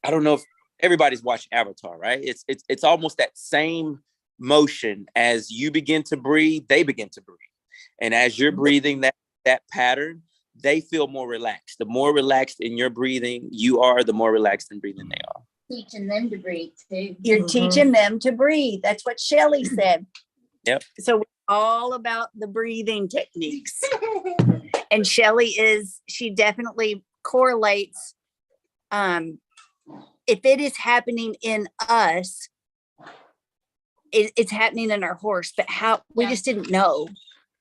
[SPEAKER 2] don't know if everybody's watched Avatar, right? It's almost that same motion. As you begin to breathe, they begin to breathe, and as you're breathing that pattern, they feel more relaxed. The more relaxed in your breathing you are, the more relaxed in breathing they are.
[SPEAKER 7] Teaching them to breathe too.
[SPEAKER 1] You're
[SPEAKER 5] Mhm.
[SPEAKER 1] teaching them to breathe. That's what Shelley said.
[SPEAKER 2] Yep.
[SPEAKER 1] So we're all about the breathing techniques. And Shelley she definitely correlates. If it is happening in us, it's happening in our horse, but how we
[SPEAKER 7] Yeah.
[SPEAKER 1] just didn't know.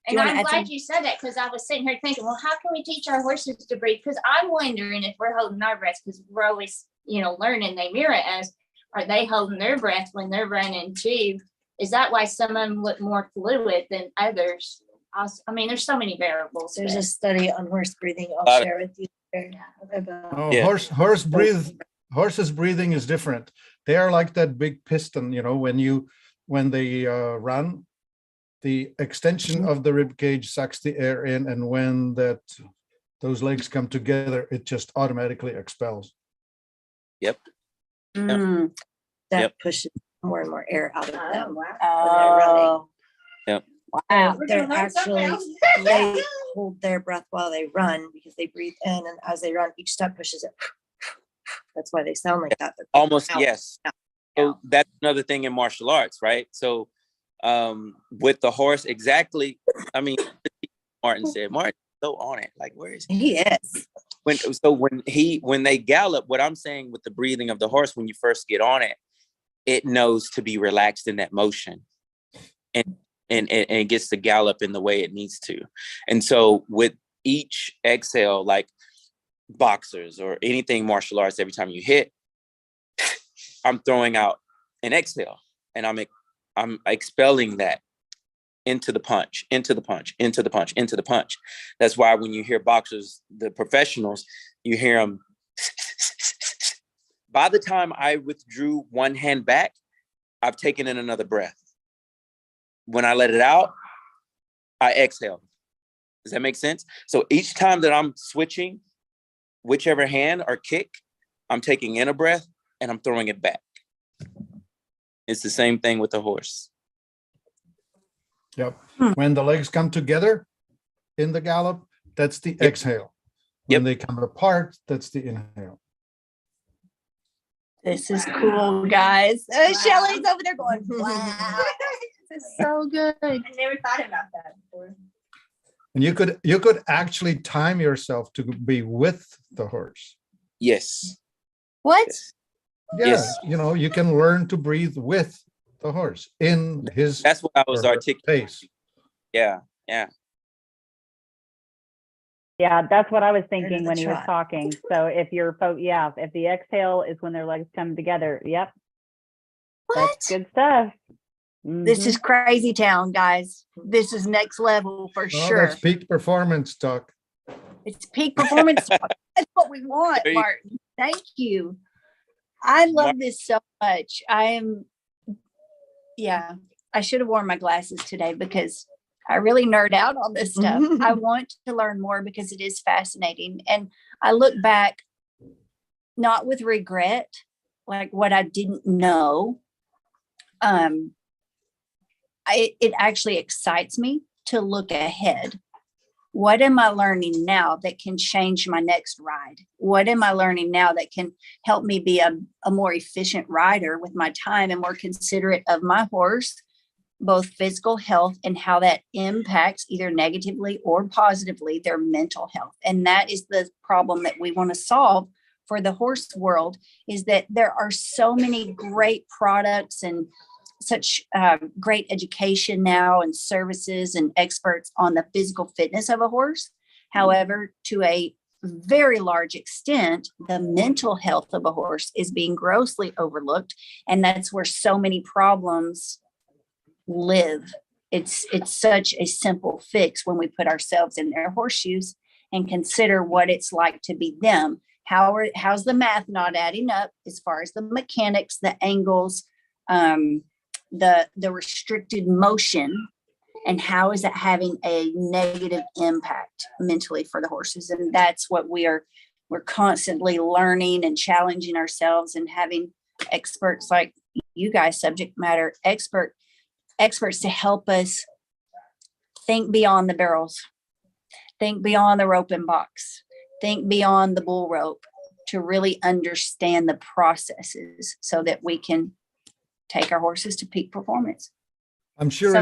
[SPEAKER 7] And
[SPEAKER 1] wanna
[SPEAKER 7] I'm
[SPEAKER 1] add
[SPEAKER 7] glad
[SPEAKER 1] some-
[SPEAKER 7] you said that, because I was sitting here thinking, well, how can we teach our horses to breathe? Because I'm wondering if we're holding our breath, because we're always, learning. They mirror us. Are they holding their breath when they're running too? Is that why some of them look more fluid than others? I mean, there's so many variables.
[SPEAKER 5] There's
[SPEAKER 7] but-
[SPEAKER 5] a study on horse breathing
[SPEAKER 2] Lot
[SPEAKER 5] I'll
[SPEAKER 2] of-
[SPEAKER 5] share with you
[SPEAKER 4] Oh,
[SPEAKER 2] Yeah.
[SPEAKER 4] horses breathing is different. They are like that big piston, when they run, the extension of the rib cage sucks the air in, and when those legs come together, it just automatically expels.
[SPEAKER 1] Mm.
[SPEAKER 5] That
[SPEAKER 2] Yep.
[SPEAKER 5] pushes more and more air out of them.
[SPEAKER 1] Oh.
[SPEAKER 2] Yep.
[SPEAKER 1] Wow.
[SPEAKER 5] They're actually, they hold their breath while they run because they breathe in, and as they run, each step pushes it. That's why they sound like that. They're
[SPEAKER 2] Almost,
[SPEAKER 5] out,
[SPEAKER 2] yes.
[SPEAKER 5] out,
[SPEAKER 2] So
[SPEAKER 5] out.
[SPEAKER 2] that's another thing in martial arts, right? So with the horse, exactly. I mean, Martin said, Martin, so on it. Like, where is he?
[SPEAKER 5] He is.
[SPEAKER 2] When they gallop, what I'm saying with the breathing of the horse, when you first get on it, it knows to be relaxed in that motion, and it gets to gallop in the way it needs to. And so with each exhale, like boxers or anything martial arts, every time you hit, I'm throwing out an exhale, and I'm expelling that into the punch, into the punch, into the punch, into the punch. That's why when you hear boxers, the professionals, you hear them. By the time I withdrew one hand back, I've taken in another breath. When I let it out, I exhale. Does that make sense? So each time that I'm switching whichever hand or kick, I'm taking in a breath and I'm throwing it back. It's the same thing with the horse.
[SPEAKER 4] Yep. When the legs come together in the gallop, that's the exhale. When they come apart, that's the inhale.
[SPEAKER 1] This is cool, guys. Shelley's over there going, wow. This is so good.
[SPEAKER 7] I never thought about that before.
[SPEAKER 4] And you could actually time yourself to be with the horse.
[SPEAKER 2] Yes.
[SPEAKER 1] What?
[SPEAKER 4] Yeah,
[SPEAKER 2] Yes.
[SPEAKER 4] you can learn to breathe with the horse in his
[SPEAKER 2] That's what I was
[SPEAKER 4] or her
[SPEAKER 2] articulating.
[SPEAKER 4] pace.
[SPEAKER 2] Yeah. Yeah.
[SPEAKER 3] Yeah, that's what I was
[SPEAKER 5] to
[SPEAKER 3] thinking
[SPEAKER 5] the
[SPEAKER 3] when he was
[SPEAKER 5] trot.
[SPEAKER 3] talking. So if if the exhale is when their legs come together, yep,
[SPEAKER 1] What?
[SPEAKER 3] that's good stuff.
[SPEAKER 1] This is
[SPEAKER 3] Mhm.
[SPEAKER 1] crazy town, guys. This is next level for
[SPEAKER 4] Oh,
[SPEAKER 1] sure.
[SPEAKER 4] that's peak performance talk.
[SPEAKER 1] It's peak performance. That's what we want,
[SPEAKER 2] There you-
[SPEAKER 1] Martin. Thank you. I love this so much. I should have worn my glasses today because I really nerd out on this stuff. I want to learn more because it is fascinating. And I look back, not with regret, like what I didn't know. It actually excites me to look ahead. What am I learning now that can change my next ride? What am I learning now that can help me be a more efficient rider with my time and more considerate of my horse, both physical health and how that impacts either negatively or positively their mental health? And that is the problem that we want to solve for the horse world, is that there are so many great products and such great education now and services and experts on the physical fitness of a horse. However, to a very large extent, the mental health of a horse is being grossly overlooked. And that's where so many problems live. It's such a simple fix when we put ourselves in their horseshoes and consider what it's like to be them. How's the math not adding up as far as the mechanics, the angles, the restricted motion, and how is that having a negative impact mentally for the horses? And that's what we're constantly learning and challenging ourselves, and having experts like you guys, subject matter experts to help us think beyond the barrels, think beyond the rope and box, think beyond the bull rope, to really understand the processes so that we can take our horses to peak performance.
[SPEAKER 4] I'm sure
[SPEAKER 1] So-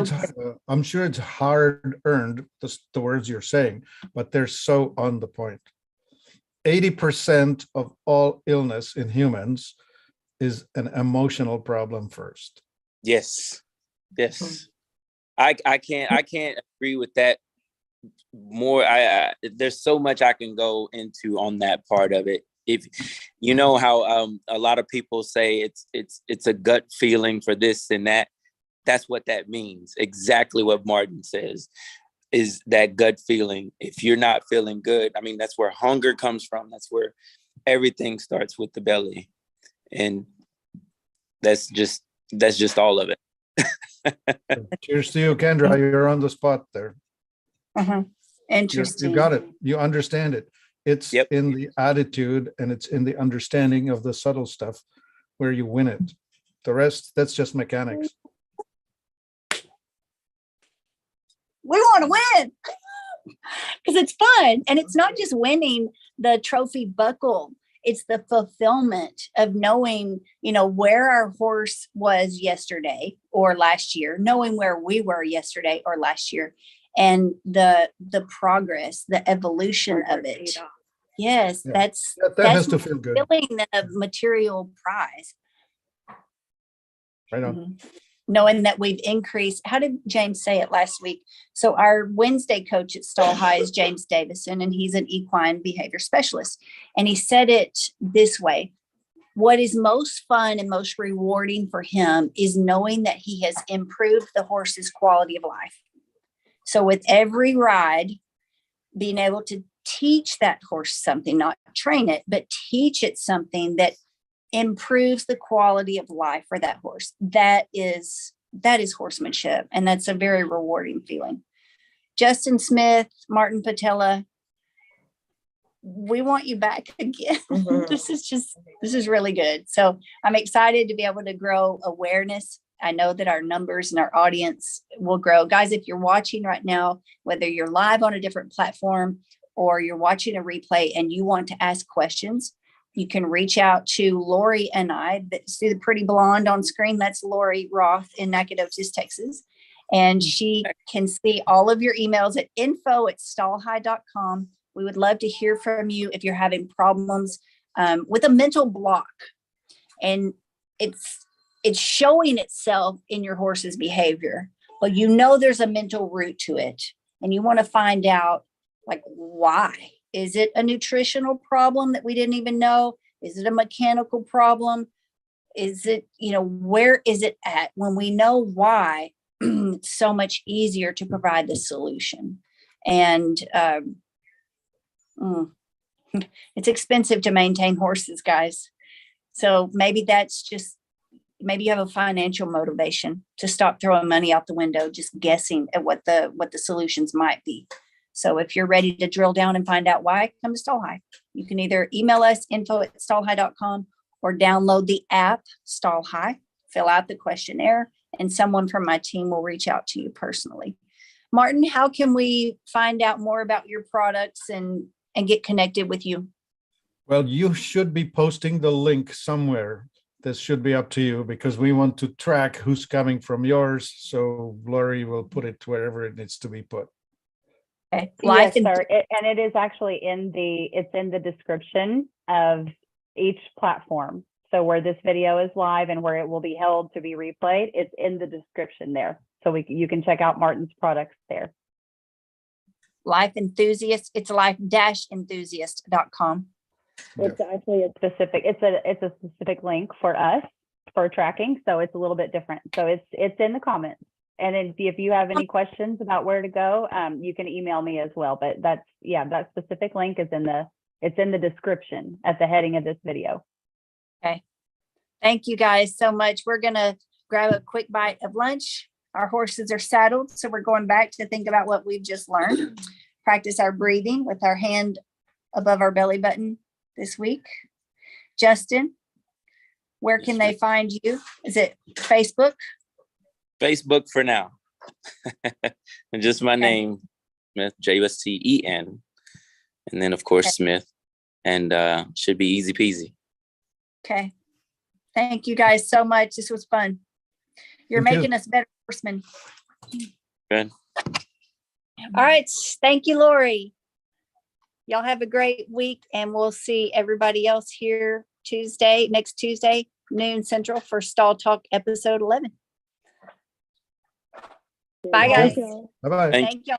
[SPEAKER 4] it's hard earned, the words you're saying, but they're so on the point. 80% of all illness in humans is an emotional problem first.
[SPEAKER 2] Yes. Yes. I can't agree with that more. There's so much I can go into on that part of it. If you know how a lot of people say it's a gut feeling for this and that, that's what that means. Exactly what Martin says. is that gut feeling. If you're not feeling good, I mean, that's where hunger comes from. That's where everything starts with the belly. And that's just all of it.
[SPEAKER 4] Cheers to you, Kendra. You're on the spot there.
[SPEAKER 1] Interesting.
[SPEAKER 4] You got it. You understand it. It's
[SPEAKER 2] Yep.
[SPEAKER 4] in the attitude and it's in the understanding of the subtle stuff where you win it. The rest, that's just mechanics.
[SPEAKER 1] We want to win because it's fun. And it's not just winning the trophy buckle. It's the fulfillment of knowing, where our horse was yesterday or last year, knowing where we were yesterday or last year, and the progress, the evolution of it. Yes,
[SPEAKER 4] Yeah.
[SPEAKER 1] that's
[SPEAKER 4] That has to feel good.
[SPEAKER 1] feeling the material prize.
[SPEAKER 4] Right on.
[SPEAKER 1] Mhm. Knowing that we've increased, how did James say it last week? So our Wednesday coach at Stall High is James Davison, and he's an equine behavior specialist. And he said it this way: what is most fun and most rewarding for him is knowing that he has improved the horse's quality of life. So with every ride, being able to teach that horse something, not train it, but teach it something that improves the quality of life for that horse. That is horsemanship. And that's a very rewarding feeling. Justin Smith, Martin Patella, we want you back again.
[SPEAKER 5] Mhm.
[SPEAKER 1] This is really good. So I'm excited to be able to grow awareness. I know that our numbers and our audience will grow. Guys, if you're watching right now, whether you're live on a different platform or you're watching a replay and you want to ask questions, you can reach out to Lori and I. See the pretty blonde on screen? That's Lori Roth in Nacogdoches, Texas. And she can see all of your emails at info@stallhigh.com. We would love to hear from you if you're having problems with a mental block. And it's showing itself in your horse's behavior, but there's a mental root to it. And you want to find out, like, why? Is it a nutritional problem that we didn't even know? Is it a mechanical problem? Is it, where is it at? When we know why, it's so much easier to provide the solution. And it's expensive to maintain horses, guys. So maybe maybe you have a financial motivation to stop throwing money out the window, just guessing at what the solutions might be. So if you're ready to drill down and find out why, come to Stall High. You can either email us info@stallhigh.com or download the app Stall High, fill out the questionnaire, and someone from my team will reach out to you personally. Martin, how can we find out more about your products and get connected with you?
[SPEAKER 4] Well, you should be posting the link somewhere. This should be up to you because we want to track who's coming from yours. So Lori will put it wherever it needs to be put.
[SPEAKER 1] Okay.
[SPEAKER 3] Yes, sir. And it is actually it's in the description of each platform. So where this video is live and where it will be held to be replayed, it's in the description there. So you can check out Martin's products there.
[SPEAKER 1] Life Enthusiast, it's life-enthusiast.com.
[SPEAKER 3] It's actually a specific link for us for tracking. So it's a little bit different. So it's in the comments. And if you have any questions about where to go, you can email me as well. But that specific link is in the description at the heading of this video.
[SPEAKER 1] Okay. Thank you guys so much. We're going to grab a quick bite of lunch. Our horses are saddled, so we're going back to think about what we've just learned. Practice our breathing with our hand above our belly button this week. Justin, where can they find you? Is it Facebook?
[SPEAKER 2] Facebook for now. And just my name, Smith, Justin. And then, of course, Smith. And should be easy peasy.
[SPEAKER 1] Okay. Thank you guys so much. This was fun. You're
[SPEAKER 4] Thank you.
[SPEAKER 1] making us better horsemen.
[SPEAKER 2] Good.
[SPEAKER 1] All right. Thank you, Lori. Y'all have a great week, and we'll see everybody else here next Tuesday, noon Central for Stall Talk episode 11. Bye, guys.
[SPEAKER 4] Bye-bye.
[SPEAKER 2] Thank
[SPEAKER 1] Thank y'all.